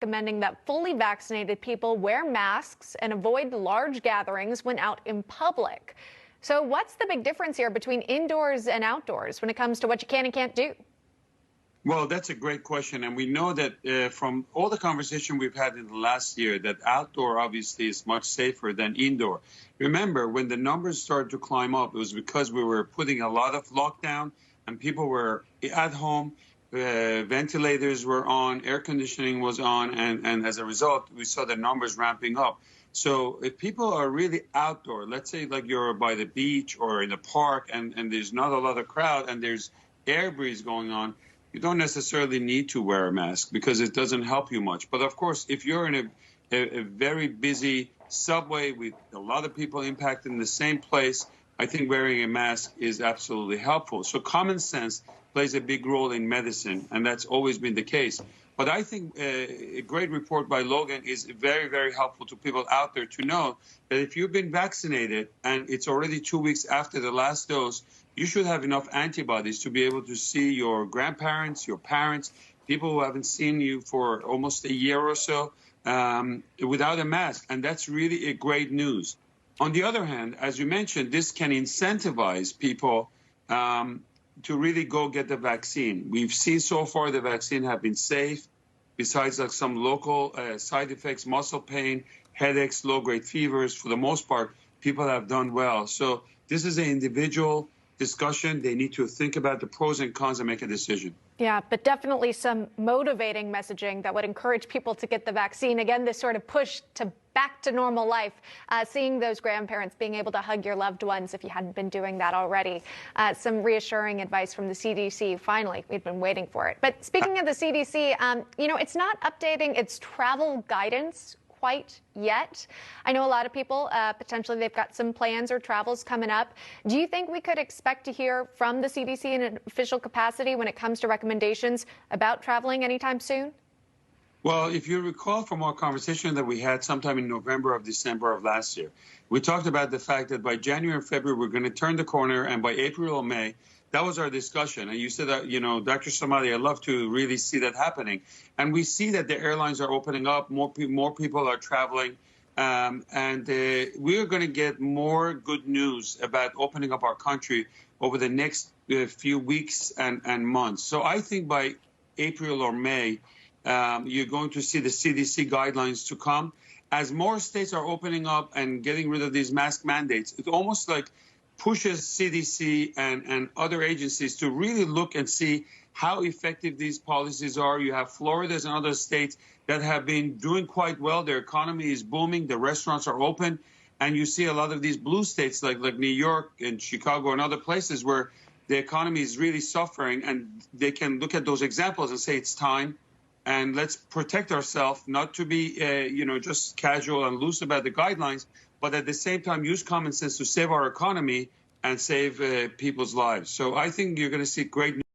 recommending that fully vaccinated people wear masks and avoid large gatherings when out in public. So what's the big difference here between indoors and outdoors when it comes to what you can and can't do? Well, that's a great question. And we know that from all the conversation we've had in the last year, that outdoor obviously is much safer than indoor. Remember, when the numbers started to climb up, it was because we were putting a lot of lockdown and people were at home. Ventilators were on, air conditioning was on, and as a result, we saw the numbers ramping up. So if people are really outdoor, let's say like you're by the beach or in a park and there's not a lot of crowd and there's air breeze going on, you don't necessarily need to wear a mask because it doesn't help you much. But of course, if you're in a very busy subway with a lot of people impacted in the same place, I think wearing a mask is absolutely helpful. So common sense plays a big role in medicine, and that's always been the case. But I think a great report by Logan is very, very helpful to people out there to know that if you've been vaccinated and it's already 2 weeks after the last dose, you should have enough antibodies to be able to see your grandparents, your parents, people who haven't seen you for almost a year or so without a mask. And that's really a great news. On the other hand, as you mentioned, this can incentivize people to really go get the vaccine. We've seen so far the vaccine have been safe, besides like some local side effects, muscle pain, headaches, low-grade fevers. For the most part, people have done well. So this is an individual discussion. They need to think about the pros and cons and make a decision. Yeah, but definitely some motivating messaging that would encourage people to get the vaccine. Again, this sort of push to back to normal life, seeing those grandparents being able to hug your loved ones if you hadn't been doing that already. Some reassuring advice from the CDC. Finally, we've been waiting for it. But speaking of the CDC, it's not updating its travel guidance quite yet. I know a lot of people, potentially they've got some plans or travels coming up. Do you think we could expect to hear from the CDC in an official capacity when it comes to recommendations about traveling anytime soon? Well, if you recall from our conversation that we had sometime in November or December of last year, we talked about the fact that by January and February, we're going to turn the corner, and by April or May, that was our discussion. And you said that, Dr. Somali, I'd love to really see that happening. And we see that the airlines are opening up, more people are traveling, and we are going to get more good news about opening up our country over the next few weeks and months. So I think by April or May, you're going to see the CDC guidelines to come. As more states are opening up and getting rid of these mask mandates, it almost like pushes CDC and other agencies to really look and see how effective these policies are. You have Florida's and other states that have been doing quite well. Their economy is booming. The restaurants are open. And you see a lot of these blue states like New York and Chicago and other places where the economy is really suffering. And they can look at those examples and say it's time. And let's protect ourselves, not to be, just casual and loose about the guidelines, but at the same time use common sense to save our economy and save people's lives. So I think you're going to see great